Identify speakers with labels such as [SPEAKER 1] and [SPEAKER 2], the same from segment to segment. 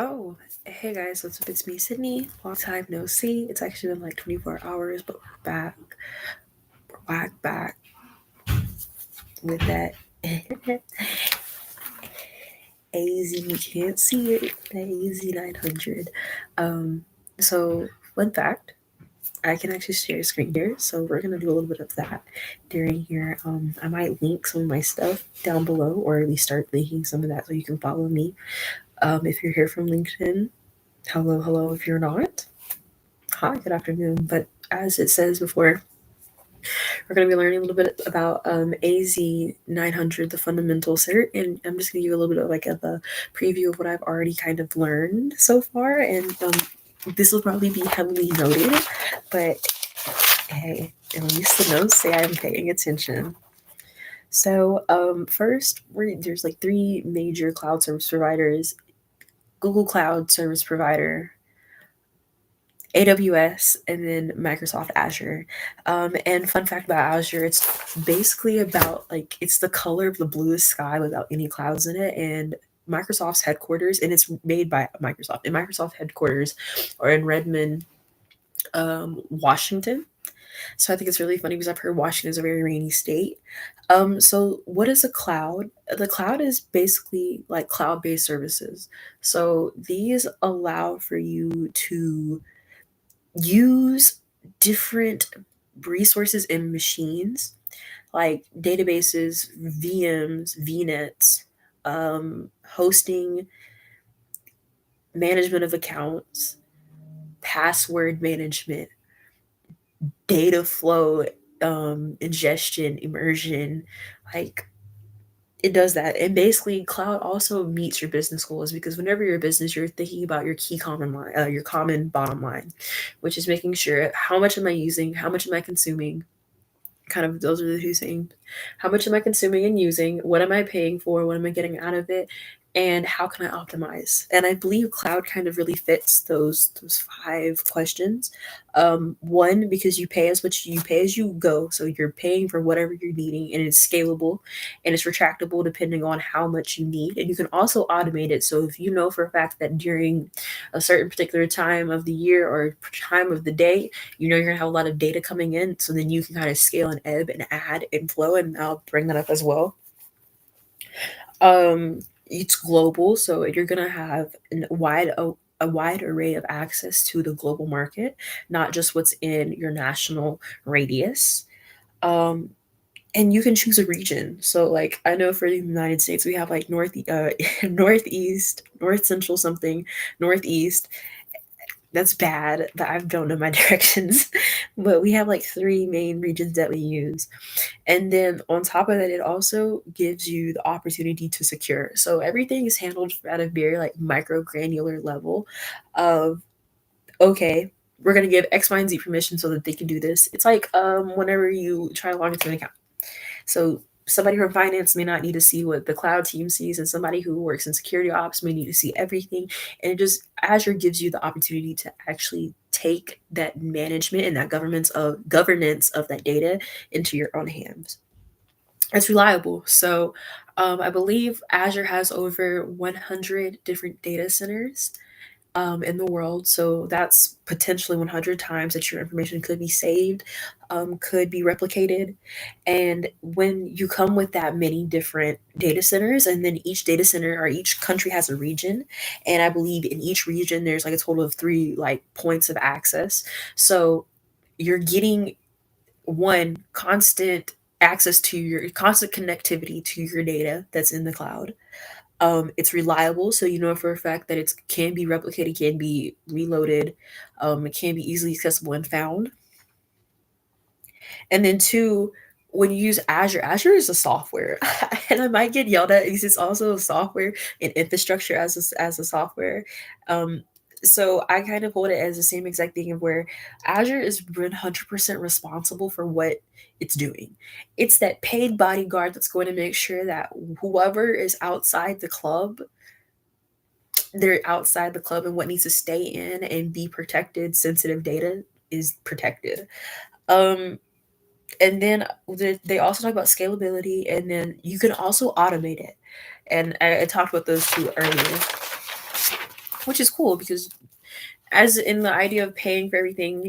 [SPEAKER 1] Oh, hey guys, what's up? It's me, Sydney. Long time no see. It's actually been like 24 hours, but we're back. We're back with that AZ. You can't see it. That AZ900. Um, so, fun fact, I can actually share a screen here. So, we're going to do a little bit of that during here. I might link some of my stuff down below, or at least start linking some of that so you can follow me. If you're here from LinkedIn, hello, hello. If you're not, hi, good afternoon. But as it says before, we're going to be learning a little bit about AZ900, the fundamental cert, and I'm just going to give you a little bit of like a preview of what I've already kind of learned so far. And this will probably be heavily noted, but hey, at least the notes say I'm paying attention. So first, there's like three major cloud service providers: Google Cloud Service Provider, AWS, and then Microsoft Azure. And fun fact about Azure, it's basically about like it's the color of the bluest sky without any clouds in it. And Microsoft's headquarters, and it's made by Microsoft. And Microsoft headquarters are in Redmond, Washington. So I think it's really funny because I've heard Washington is a very rainy state. So what is a cloud? The cloud is basically like cloud-based services. So these allow for you to use different resources and machines like databases, VMs, VNets, hosting, management of accounts, password management, data flow, ingestion, immersion, like it does that. And basically cloud also meets your business goals because whenever you're a business, you're thinking about your key common line, your common bottom line, which is making sure how much am I using, how much am I consuming, kind of those are the two things. How much am I consuming and using? What am I paying for? What am I getting out of it? And how can I optimize? And I believe cloud kind of really fits those five questions. One, because you pay as you go, so you're paying for whatever you're needing, and it's scalable and it's retractable depending on how much you need. And you can also automate it. So if you know for a fact that during a certain particular time of the year or time of the day, you know you're gonna have a lot of data coming in, so then you can kind of scale and ebb and add and flow, and I'll bring that up as well. It's global, so you're gonna have a wide array of access to the global market, not just what's in your national radius. um and you can choose a region. So like I know for the United States we have like northeast, north central something, northeast. That's bad that I don't know my directions. But we have like three main regions that we use. And then on top of that, it also gives you the opportunity to secure. So everything is handled at a very like micro granular level of, okay, we're gonna give X, Y, and Z permission so that they can do this. It's like whenever you try to log into an account. So somebody from finance may not need to see what the cloud team sees, and somebody who works in security ops may need to see everything. And it just Azure gives you the opportunity to actually take that management and that governance of that data into your own hands. It's reliable. So I believe Azure has over 100 different data centers in the world. So that's potentially 100 times that your information could be saved, could be replicated. And when you come with that many different data centers, and then each data center or each country has a region, and I believe in each region there's like a total of three like points of access. So you're getting one constant access to your constant connectivity to your data that's in the cloud. It's reliable, so you know for a fact that it can be replicated, can be reloaded, it can be easily accessible and found. And then two, when you use Azure, Azure is a software, and I might get yelled at because it's also a software and infrastructure as a software. Um, so I kind of hold it as the same exact thing of where Azure is 100% responsible for what it's doing. It's that paid bodyguard that's going to make sure that whoever is outside the club, they're outside the club, and what needs to stay in and be protected, sensitive data is protected. Um, and then they also talk about scalability, and then you can also automate it. And I talked about those two earlier. which is cool because as in the idea of paying for everything,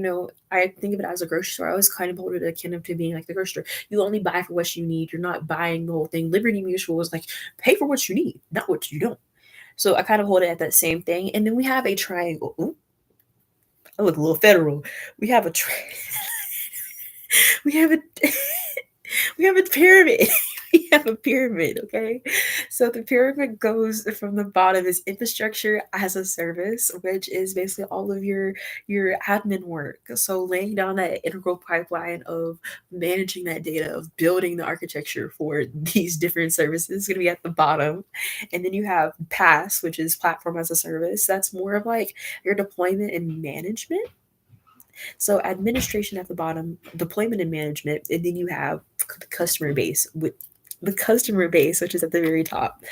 [SPEAKER 1] I think of it as a grocery store. I always kind of hold it akin to being like the grocery store. You only buy for what you need. You're not buying the whole thing. Liberty Mutual is like pay for what you need, not what you don't. So I kind of hold it at that same thing. And then we have a triangle. Ooh, I look a little federal. We have a we have a we have a pyramid. We have a pyramid, okay? So the pyramid goes from the bottom is infrastructure as a service, which is basically all of your admin work. So laying down that integral pipeline of managing that data, of building the architecture for these different services is going to be at the bottom. And then you have PaaS, which is platform as a service. That's more of like your deployment and management. So administration at the bottom, deployment and management, and then you have the customer base with the customer base, which is at the very top,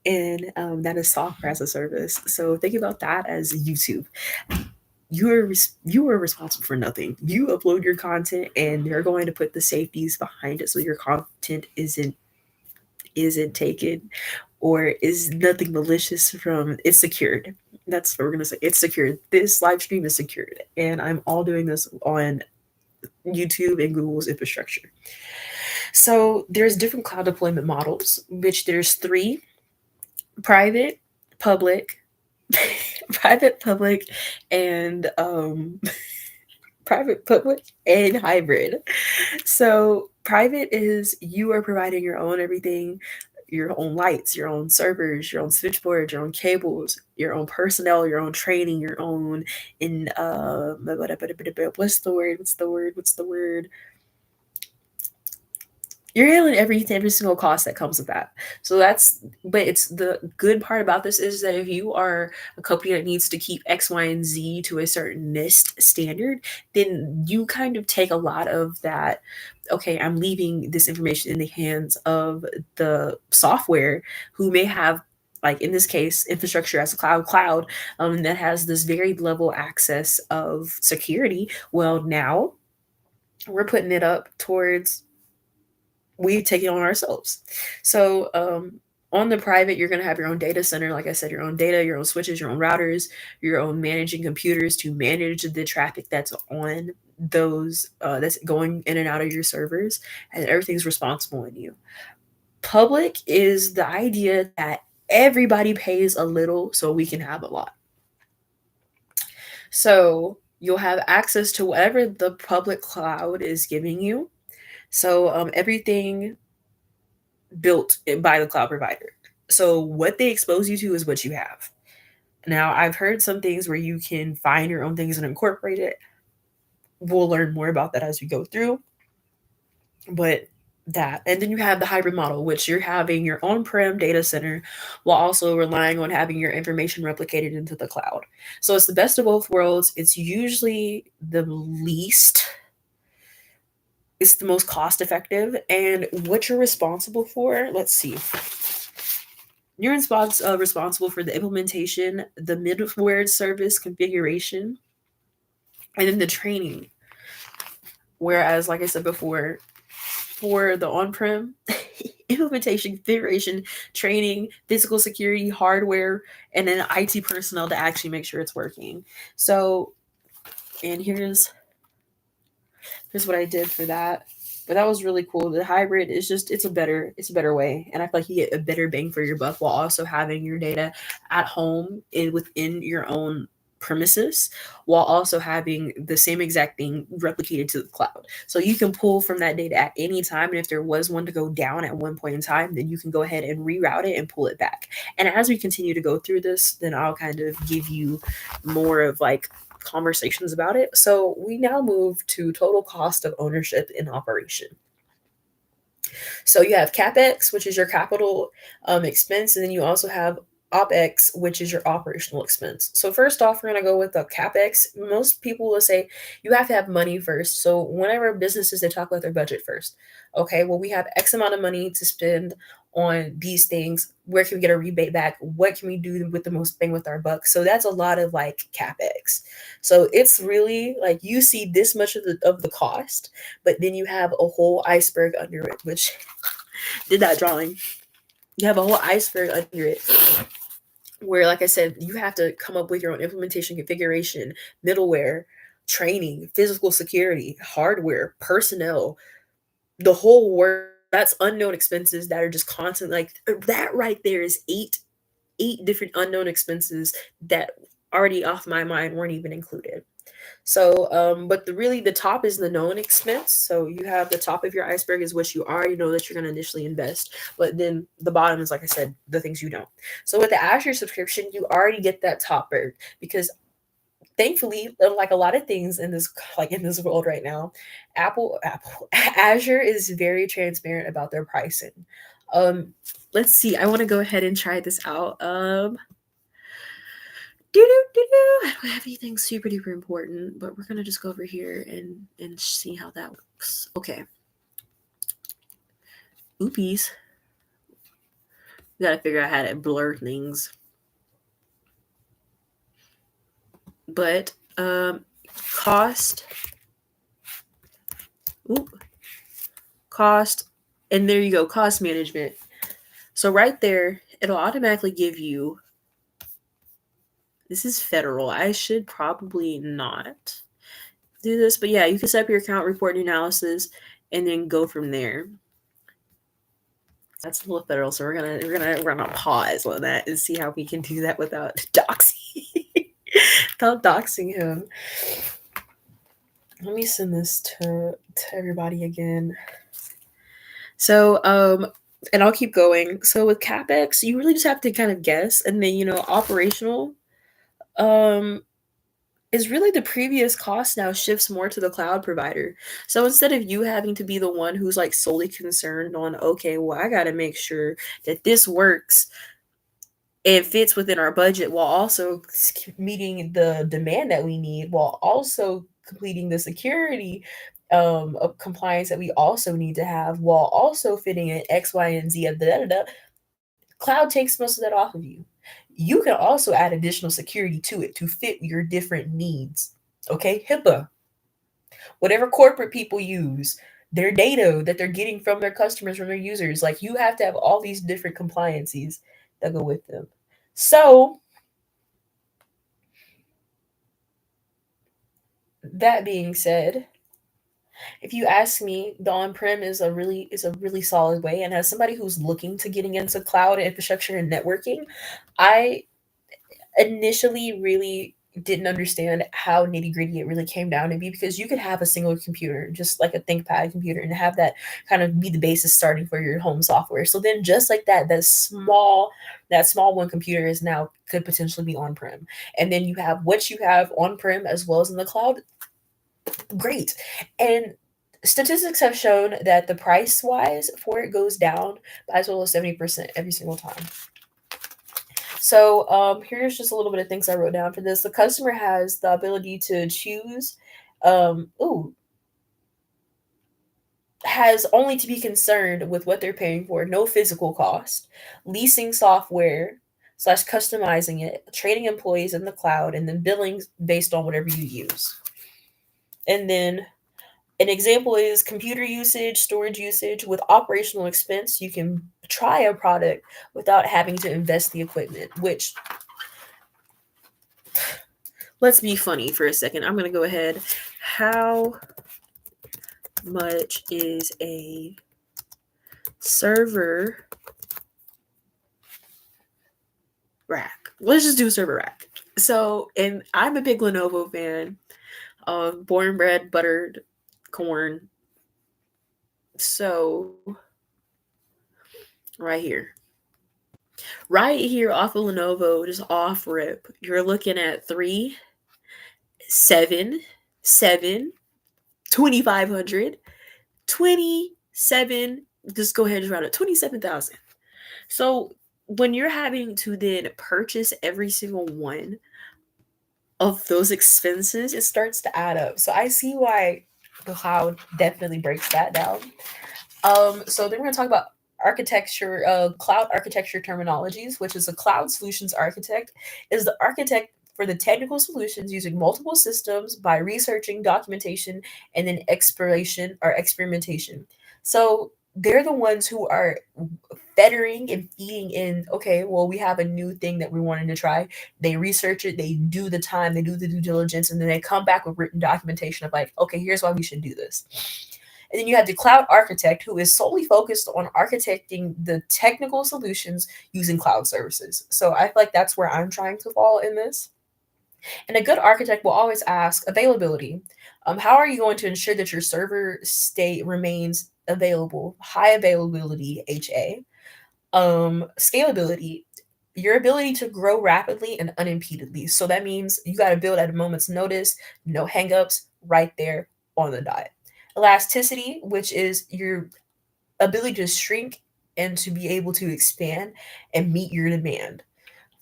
[SPEAKER 1] and that is software as a service. So think about that as YouTube. You are responsible for nothing. You upload your content, and they're going to put the safeties behind it, so your content isn't taken or is nothing malicious from it's secured. That's what we're gonna say. It's secured. This live stream is secured, and I'm all doing this on YouTube and Google's infrastructure. So there's different cloud deployment models, which there's three: private, public, private, public, and private, public, and hybrid. So private is you are providing your own everything, your own lights, your own servers, your own switchboard, your own cables, your own personnel, your own training, your own in what's the word? What's the word? What's the word? You're handling everything, every single cost that comes with that. So but it's the good part about this is that if you are a company that needs to keep X, Y, and Z to a certain NIST standard, then you kind of take a lot of that. Okay, I'm leaving this information in the hands of the software who may have, like in this case, infrastructure as a cloud that has this very level access of security. Well, now we're putting it up towards we take it on ourselves. So on the private, you're going to have your own data center. Like I said, your own data, your own switches, your own routers, your own managing computers to manage the traffic that's on those that's going in and out of your servers, and everything's responsible in you. Public is the idea that everybody pays a little so we can have a lot. So you'll have access to whatever the public cloud is giving you. So everything built by the cloud provider. So what they expose you to is what you have. Now, I've heard some things where you can find your own things and incorporate it. We'll learn more about that as we go through. But that, and then you have the hybrid model, which you're having your on-prem data center while also relying on having your information replicated into the cloud. So it's the best of both worlds. It's usually it's the most cost effective. And what you're responsible for, let's see. You're responsible for the implementation, the middleware service configuration, and then the training. Whereas, like I said before, for the on-prem, implementation, configuration, training, physical security, hardware, and then IT personnel to actually make sure it's working. So, and here's what I did for that. But that was really cool. The hybrid is just it's a better way, and I feel like you get a better bang for your buck while also having your data at home within your own premises, while also having the same exact thing replicated to the cloud. So you can pull from that data at any time, and if there was one to go down at one point in time, then you can go ahead and reroute it and pull it back. And as we continue to go through this, then I'll kind of give you more of like conversations about it. So we now move to total cost of ownership in operation. So you have CapEx, which is your capital expense, and then you also have OpEx, which is your operational expense. So first off, we're going to go with the CapEx. Most people will say you have to have money first. So whenever businesses, they talk about their budget first. Okay, well, we have X amount of money to spend on these things. Where can we get a rebate back? What can we do with the most bang with our buck? So that's a lot of like CapEx. So it's really like you see this much of the cost, but then you have a whole iceberg under it, which did that drawing. You have a whole iceberg under it. where, like I said, you have to come up with your own implementation, configuration, middleware, training, physical security, hardware, personnel, the whole work. That's unknown expenses that are just constant. Like that right there is eight different unknown expenses that already off my mind weren't even included. So, but the top is the known expense. So you have the top of your iceberg is what you already know that you're going to initially invest, but then the bottom is, like I said, the things you don't. So with the Azure subscription, you already get that top berg because thankfully, like a lot of things in this world right now, Apple Azure is very transparent about their pricing. Um, let's see. I want to go ahead and try this out. I don't have anything super duper important, but we're gonna just go over here and see how that works. Okay. Oopies. We gotta figure out how to blur things. But cost. Oop. Cost. And there you go, cost management. So right there, it'll automatically give you, this is federal. I should probably not do this, but yeah, you can set up your account, report analysis, and then go from there. That's a little federal, so we're gonna pause on that and see how we can do that without doxing without doxing him. Let me send this to everybody again. So and I'll keep going. So with CapEx, you really just have to kind of guess, and then operational um is really the previous cost now shifts more to the cloud provider. So instead of you having to be the one who's like solely concerned on, okay, well, I got to make sure that this works and fits within our budget while also meeting the demand that we need, while also completing the security of compliance that we also need to have, while also fitting in X, Y, and Z of the cloud takes most of that off of you. You can also add additional security to it to fit your different needs. Okay, HIPAA, whatever corporate people use, their data that they're getting from their customers, from their users, like you have to have all these different compliances that go with them. So, that being said, if you ask me, the on-prem is a really solid way. And as somebody who's looking to getting into cloud infrastructure and networking, I initially really didn't understand how nitty gritty it really came down to be, because you could have a single computer, just like a ThinkPad computer, and have that kind of be the basis starting for your home software. So then just like that, that small one computer is now could potentially be on-prem. And then you have what you have on-prem as well as in the cloud. Great. And statistics have shown that the price wise for it goes down by as well as 70% every single time. So here's just a little bit of things I wrote down for this. The customer has the ability to choose, ooh, has only to be concerned with what they're paying for, no physical cost, leasing software slash customizing it, training employees in the cloud, and then billing based on whatever you use. And then an example is computer usage, storage usage. With operational expense, you can try a product without having to invest the equipment, which, let's be funny for a second. I'm going to go ahead. How much is a server rack? Let's just do server rack. So, and I'm a big Lenovo fan of born bread, buttered corn. So, right here. Right here off of Lenovo, just off rip, you're looking at 3, 7, 7, 2,500, 27. Just go ahead and round it, 27,000. So when you're having to then purchase every single one of those expenses, it starts to add up. So I see why the cloud definitely breaks that down. So then we're going to talk about architecture, cloud architecture terminologies, which is a cloud solutions architect, is the architect for the technical solutions using multiple systems by researching documentation and then exploration or experimentation. So they're the ones who are fettering and feeding in, okay, well, we have a new thing that we wanted to try. They research it, they do the time, they do the due diligence, and then they come back with written documentation of like, okay, here's why we should do this. And then you have the cloud architect who is solely focused on architecting the technical solutions using cloud services. So I feel like that's where I'm trying to fall in this. And a good architect will always ask availability. How are you going to ensure that your server state remains available, high availability, HA? Scalability, your ability to grow rapidly and unimpededly. So that means you got to build at a moment's notice, no hangups, right there on the dot. Elasticity, which is your ability to shrink and to be able to expand and meet your demand.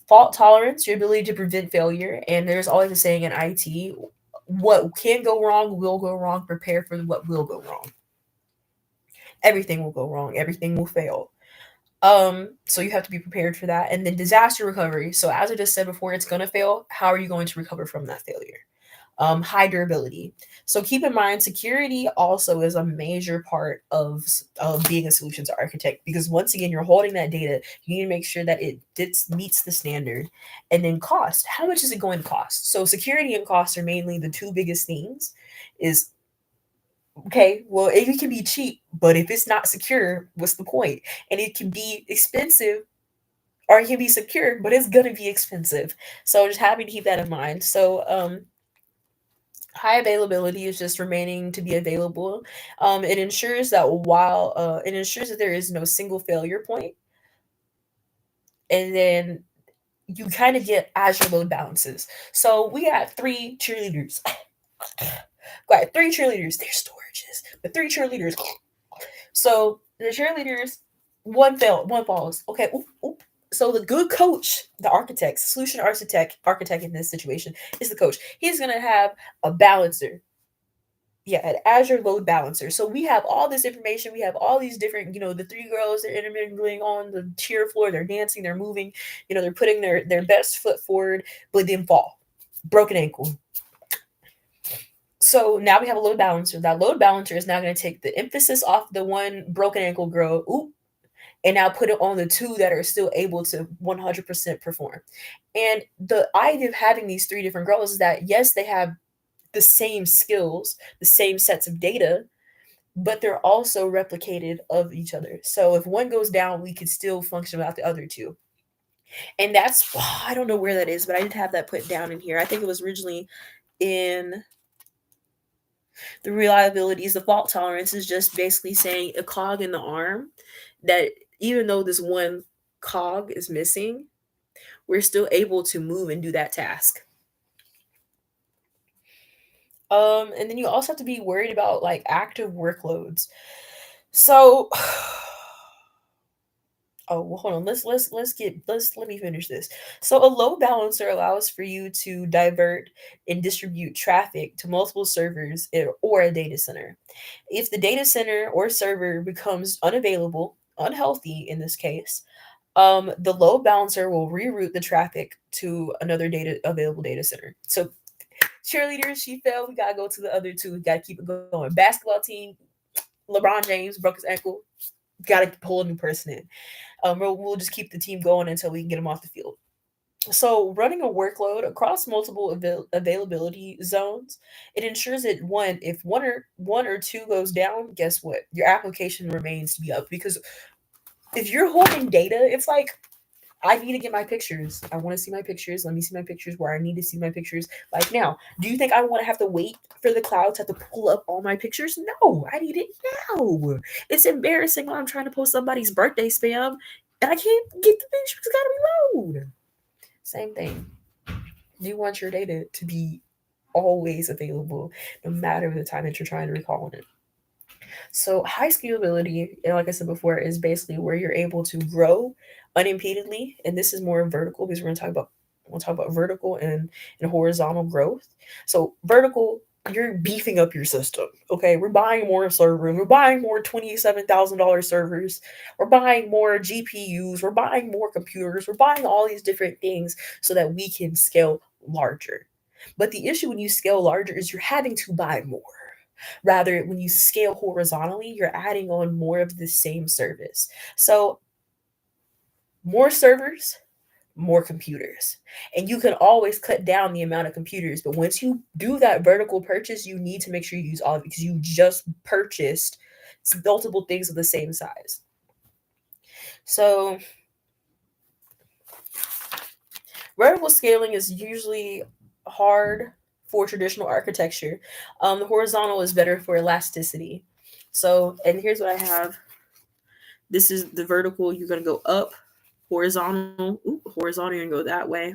[SPEAKER 1] Fault tolerance, your ability to prevent failure. And there's always a saying in IT, what can go wrong will go wrong. Prepare for what will go wrong. Everything will go wrong. Everything will fail. So you have to be prepared for that. And then disaster recovery. So as I just said before, it's gonna fail. How are you going to recover from that failure? High durability. So keep in mind, security also is a major part of being a solutions architect because once again, you're holding that data. You need to make sure that meets the standard. And then cost. How much is it going to cost? So security and cost are mainly the two biggest things. Is okay, well, it can be cheap, but if it's not secure, what's the point? And it can be expensive or it can be secure, but it's gonna be expensive. So just having to keep that in mind. So high availability is just remaining to be available. It ensures that there is no single failure point, and then you kind of get Azure load balances. So we got three cheerleaders. Got three cheerleaders. They're storages, but three cheerleaders. So the cheerleaders, one failed, one falls. Okay, oop, oop. So the good coach, the architect, solution architect in this situation is the coach. He's gonna have a balancer. Yeah, an Azure load balancer. So we have all this information. We have all these different, the three girls, they're intermingling on the cheer floor. They're dancing, they're moving. They're putting their best foot forward, but then fall, broken ankle. So now we have a load balancer. That load balancer is now going to take the emphasis off the one broken ankle girl, oop, and now put it on the two that are still able to 100% perform. And the idea of having these three different girls is that yes, they have the same skills, the same sets of data, but they're also replicated of each other. So if one goes down, we could still function without the other two. And that's I don't know where that is, but I did have that put down in here. I think it was originally in the reliability is the fault tolerance is just basically saying a cog in the arm that even though this one cog is missing, we're still able to move and do that task. And then you also have to be worried about like active workloads. So oh well, hold on. Let me finish this. So a load balancer allows for you to divert and distribute traffic to multiple servers or a data center. If the data center or server becomes unavailable, unhealthy in this case, the load balancer will reroute the traffic to another data available data center. So cheerleaders, she fell. We gotta go to the other two. We gotta keep it going. Basketball team, LeBron James broke his ankle. Gotta pull a new person in. We'll just keep the team going until we can get him off the field. So, running a workload across multiple availability zones, it ensures that if one or two goes down, guess what? Your application remains to be up because if you're holding data, it's like I need to get my pictures. I want to see my pictures. Let me see my pictures where I need to see my pictures. Like now, do you think I want to have to wait for the cloud to have to pull up all my pictures? No, I need it now. It's embarrassing when I'm trying to post somebody's birthday spam and I can't get the pictures. It's gotta be loud. Same thing. You want your data to be always available, no matter the time that you're trying to recall on it. So high scalability, and like I said before, is basically where you're able to grow unimpededly, and this is more vertical because we'll talk about vertical and horizontal growth. So vertical, you're beefing up your system. Okay, we're buying more servers, we're buying more $27,000 servers, we're buying more GPUs, we're buying more computers, we're buying all these different things so that we can scale larger. But the issue when you scale larger is you're having to buy more. Rather, when you scale horizontally, you're adding on more of the same service. So, more servers, more computers. And you can always cut down the amount of computers. But once you do that vertical purchase, you need to make sure you use all of it because you just purchased multiple things of the same size. So, vertical scaling is usually hard for traditional architecture. The horizontal is better for elasticity. So, and here's what I have. This is the vertical. You're gonna go up, horizontal, horizontal. You're gonna go that way,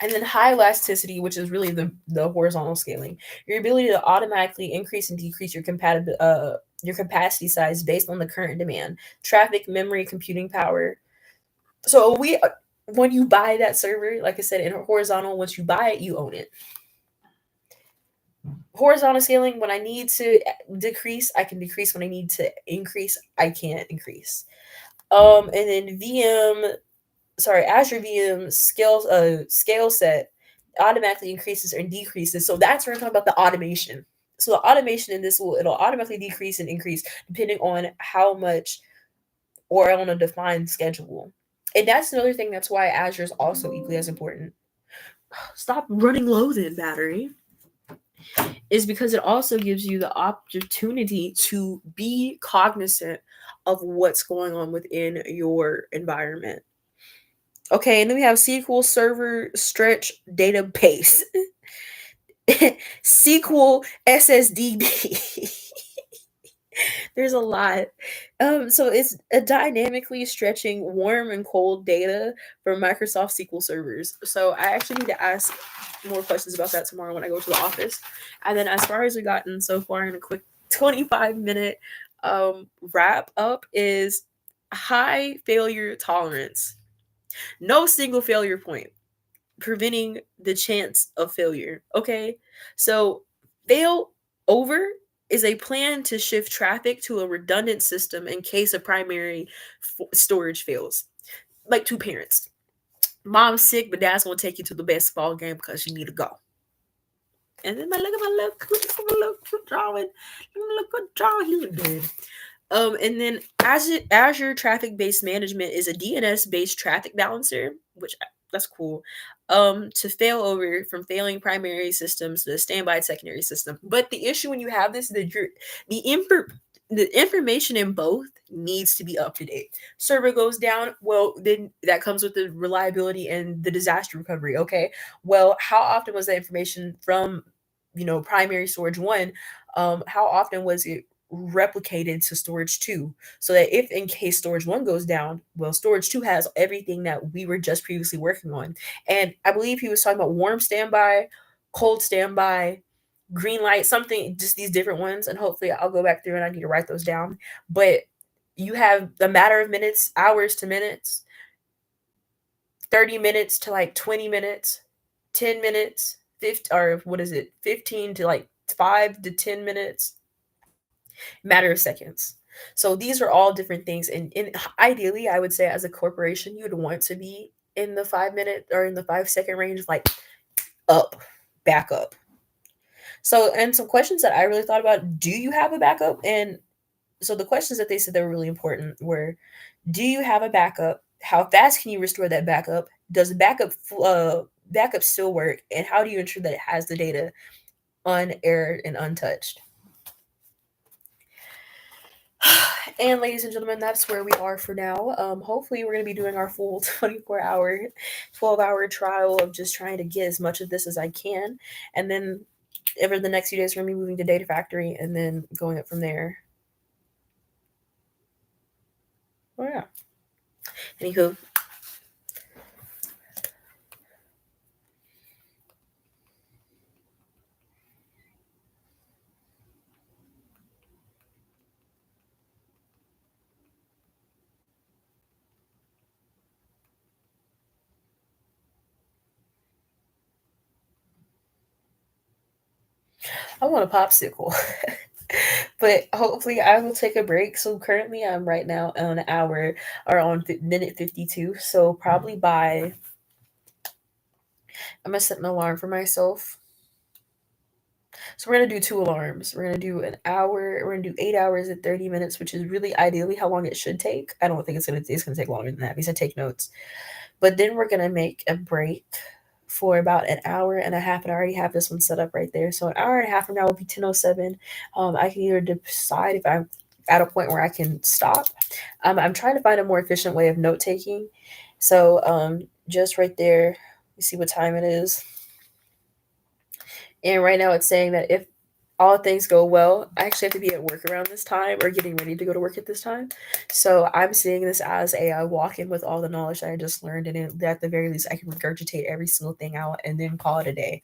[SPEAKER 1] and then high elasticity, which is really the horizontal scaling. Your ability to automatically increase and decrease your capacity size based on the current demand, traffic, memory, computing power. So when you buy that server, like I said, in horizontal, once you buy it, you own it. Horizontal scaling, when I need to decrease, I can decrease. When I need to increase, I can't increase. And then Azure VM scale set automatically increases or decreases. So that's where I'm talking about the automation. So the automation in this it'll automatically decrease and increase depending on how much or on a defined schedule. And that's another thing that's why Azure is also equally as important. Stop running low then, battery. Is because it also gives you the opportunity to be cognizant of what's going on within your environment. Okay, and then we have SQL Server Stretch Database. SQL SSDB. There's a lot. So it's a dynamically stretching warm and cold data for Microsoft SQL servers. So I actually need to ask more questions about that tomorrow when I go to the office. And then as far as we've gotten so far in a quick 25-minute wrap up is high failure tolerance. No single failure point, preventing the chance of failure. Okay, so fail over is a plan to shift traffic to a redundant system in case a primary storage fails. Like two parents, mom's sick, but dad's gonna take you to the basketball game because you need to go. And then look at my little cute drawing. Look good drawing he did. And then Azure Traffic Based Management is a DNS based traffic balancer, which that's cool. To fail over from failing primary systems to the standby secondary system. But the issue when you have this, the information in both needs to be up to date. Server goes down, well, then that comes with the reliability and the disaster recovery. Okay, well, how often was that information from primary storage one? How often was it replicated to storage 2 so that if in case storage 1 goes down, well, storage 2 has everything that we were just previously working on. And I believe he was talking about warm standby, cold standby, green light, something, just these different ones. And hopefully I'll go back through and I need to write those down. But you have the matter of minutes, hours to minutes, 30 minutes to like 20 minutes, 10 minutes, 50, or what is it, 15 to like 5 to 10 minutes, matter of seconds. So these are all different things. And ideally, I would say as a corporation, you would want to be in the 5 minute or in the 5 second range, like up, back up. So, and some questions that I really thought about, do you have a backup? And so the questions that they said that were really important were, do you have a backup? How fast can you restore that backup? Does backup still work? And how do you ensure that it has the data unerred and untouched? And ladies and gentlemen, that's where we are for now. Hopefully, we're going to be doing our full 24-hour, 12-hour trial of just trying to get as much of this as I can. And then over the next few days, we're going to be moving to Data Factory and then going up from there. Oh, yeah. Anywho. I want a popsicle. But hopefully I will take a break. So currently I'm right now on an hour or on minute 52. So probably by, I'm going to set an alarm for myself. So we're gonna do two alarms. We're gonna do an hour. We're gonna do 8 hours and 30 minutes, which is really ideally how long it should take. I don't think it's gonna take longer than that because I take notes. But then we're gonna make a break for about an hour and a half, and I already have this one set up right there. So an hour and a half from now will be 10:07. I can either decide if I'm at a point where I can stop. I'm trying to find a more efficient way of note taking. So just right there, you see what time it is. And right now it's saying that if all things go well, I actually have to be at work around this time or getting ready to go to work at this time. So I'm seeing this as a walk in with all the knowledge that I just learned. And at the very least, I can regurgitate every single thing out and then call it a day.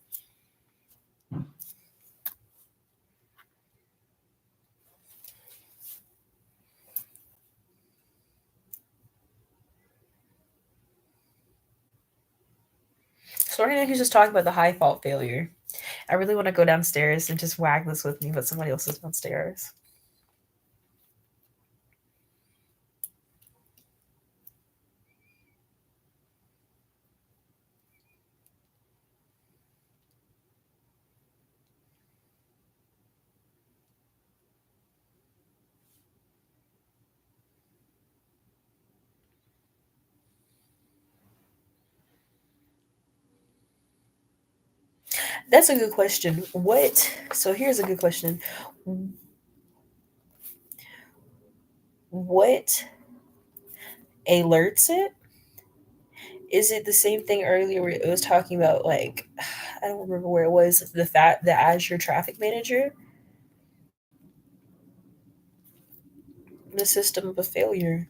[SPEAKER 1] So right now he's just talking about the high fault failure. I really want to go downstairs and just wag this with me, but somebody else is downstairs. That's a good question. So here's a good question. What alerts it? Is it the same thing earlier where it was talking about like I don't remember where it was the Azure Traffic Manager, the system of a failure.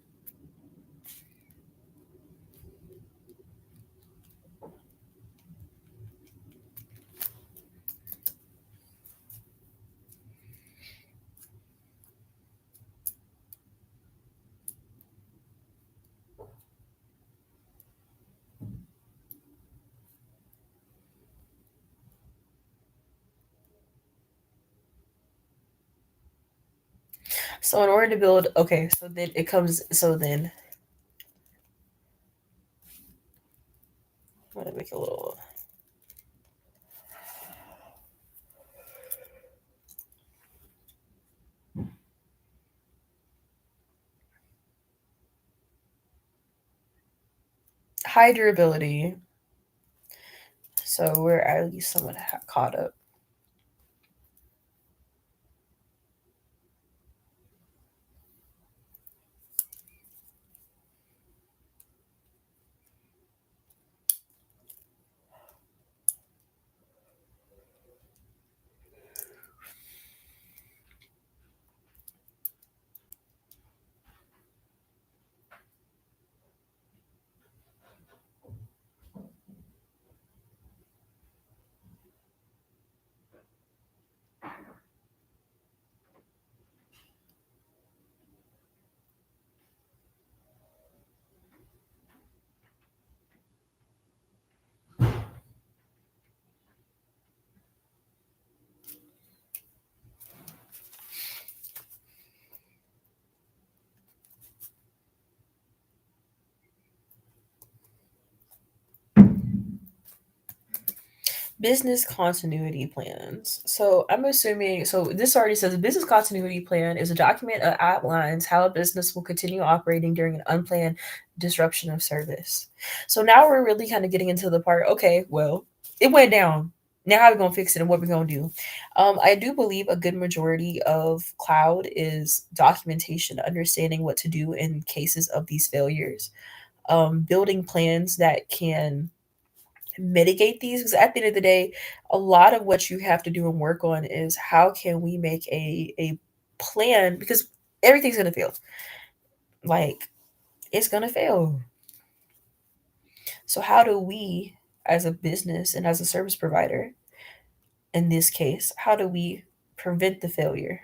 [SPEAKER 1] So in order to build, okay, so then it comes. So then, I'm gonna make a little high durability. So we're at least somewhat caught up. Business continuity plans. So I'm assuming, so this already says a business continuity plan is a document that outlines how a business will continue operating during an unplanned disruption of service. So now we're really kind of getting into the part, okay, well, it went down. Now how are we going to fix it and what we're going to do? I do believe a good majority of cloud is documentation, understanding what to do in cases of these failures, building plans that can mitigate these because at the end of the day a lot of what you have to do and work on is how can we make a plan because everything's going to fail, like it's going to fail. So how do we as a business and as a service provider in this case, how do we prevent the failure?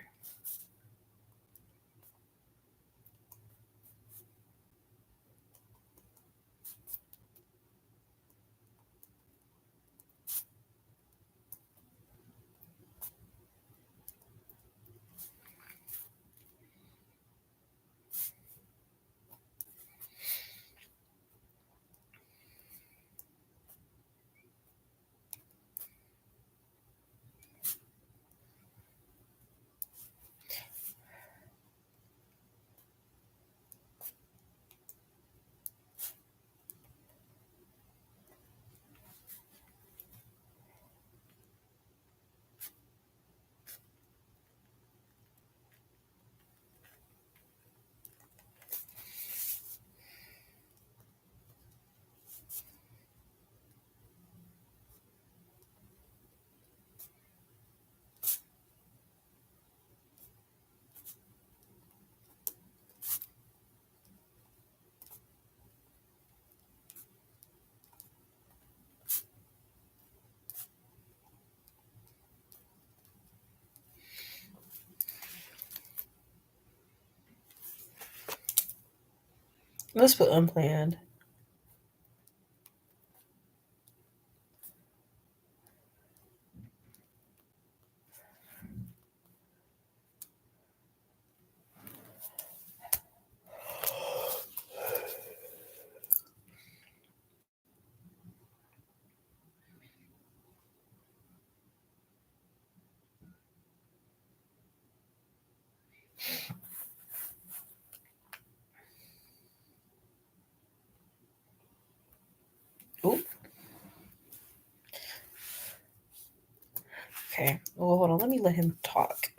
[SPEAKER 1] Let's put unplanned. Oh, okay. Well, hold on. Let me let him talk.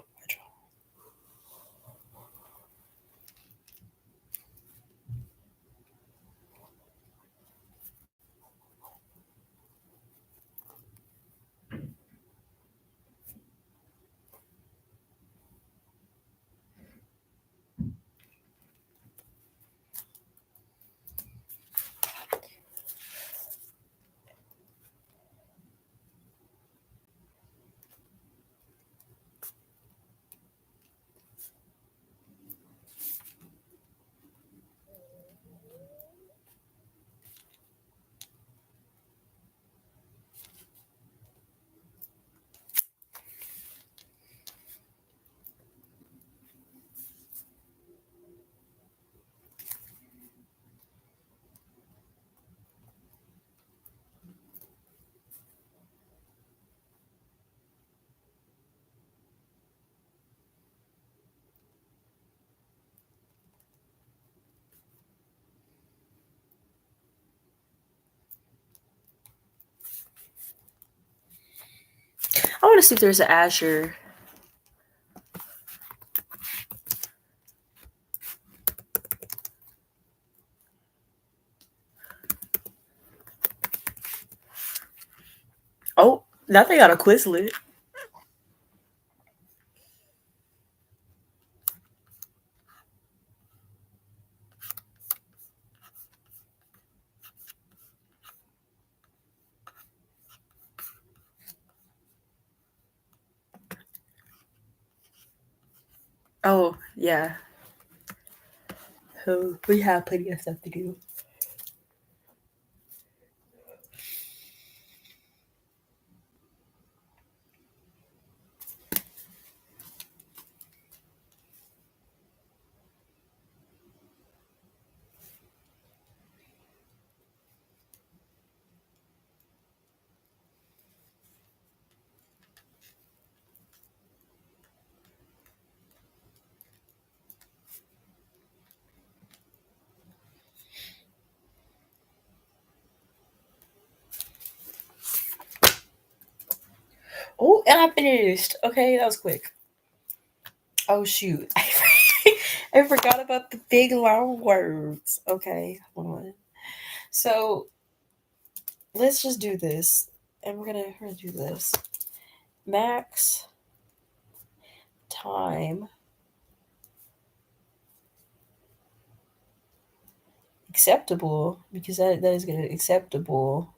[SPEAKER 1] I want to see if there's an Azure. Oh, now they got a Quizlet. Oh, yeah. So we have plenty of stuff to do. Oh, and I finished. Okay, that was quick. Oh shoot. I forgot about the big long words. Okay, hold on. So let's just do this. And we're gonna do this. Max time acceptable because that is gonna acceptable.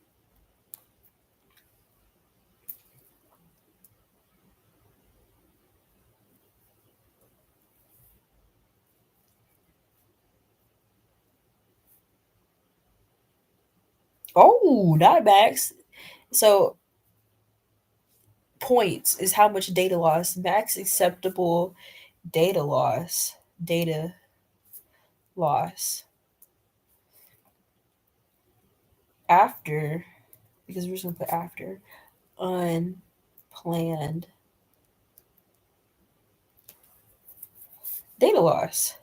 [SPEAKER 1] Oh, not max. So points is how much data loss. Max acceptable data loss. Data loss. After, because we're just gonna put after. Unplanned data loss.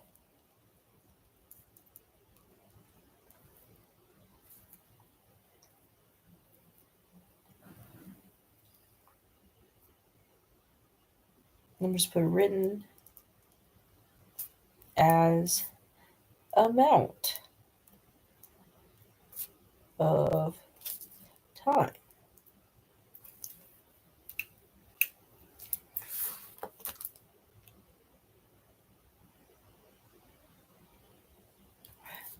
[SPEAKER 1] I'm just put written as amount of time.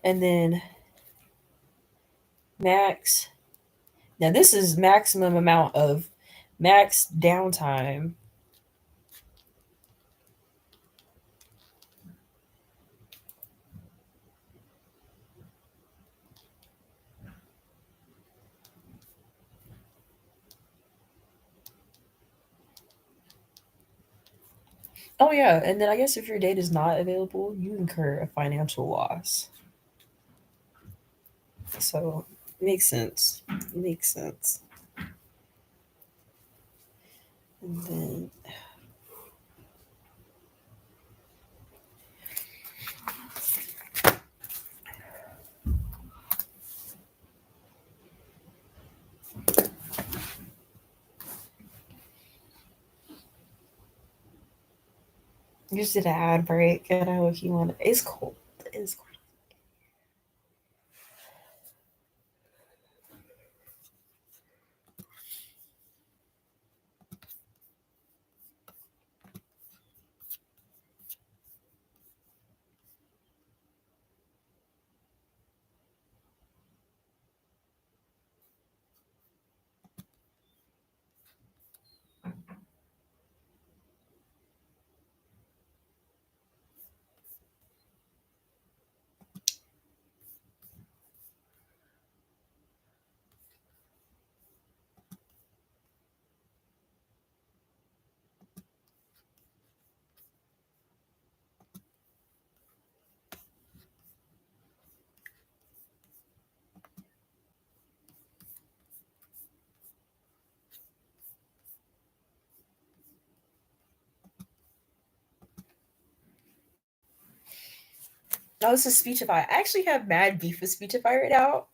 [SPEAKER 1] And then max. Now this is maximum amount of max downtime. Oh yeah, and then I guess if your data is not available, you incur a financial loss. So makes sense. Makes sense. And then you just did an ad break, and I look you want. It's cold. It's cold. Oh, this is Speechify. I actually have mad beef with Speechify right now,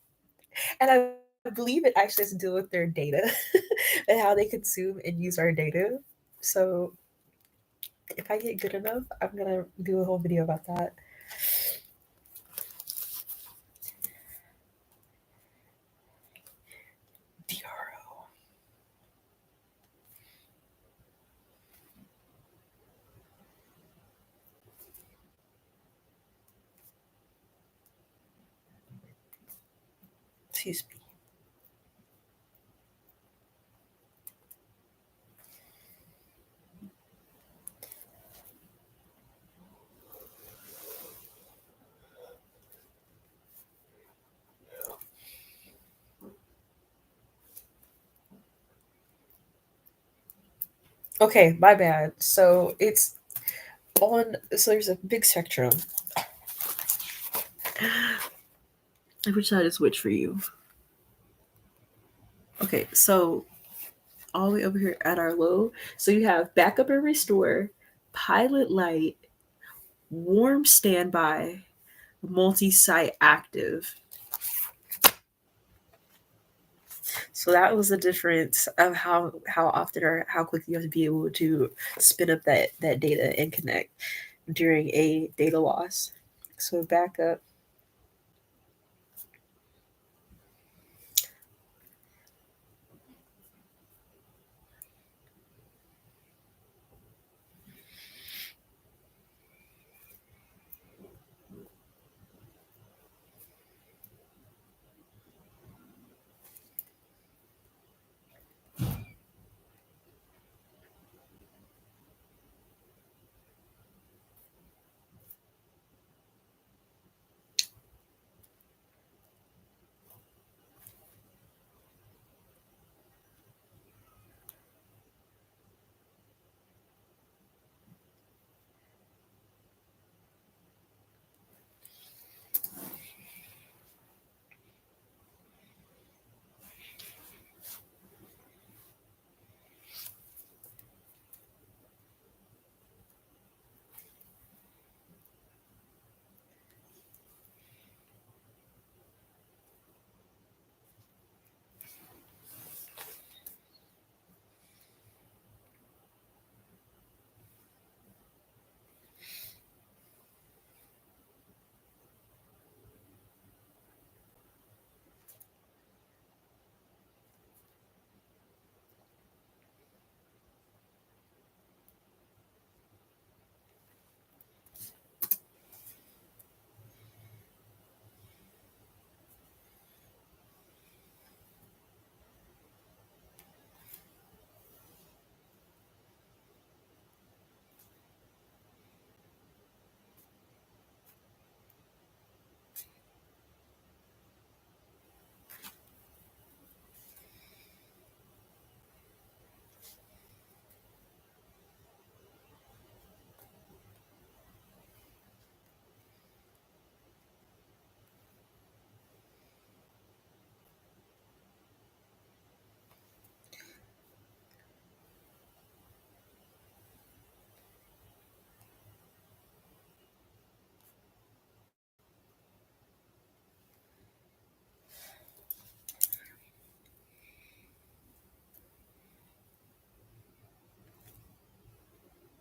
[SPEAKER 1] and I believe it actually has to deal with their data and how they consume and use our data. So if I get good enough, I'm gonna do a whole video about that. DRO. Excuse me. Okay, my bad. So it's on. So there's a big spectrum. Which side is which for you? Okay, so all the way over here at our low. So you have backup and restore, pilot light, warm standby, multi-site active. So that was the difference of how often or how quickly you have to be able to spin up that data and connect during a data loss. So backup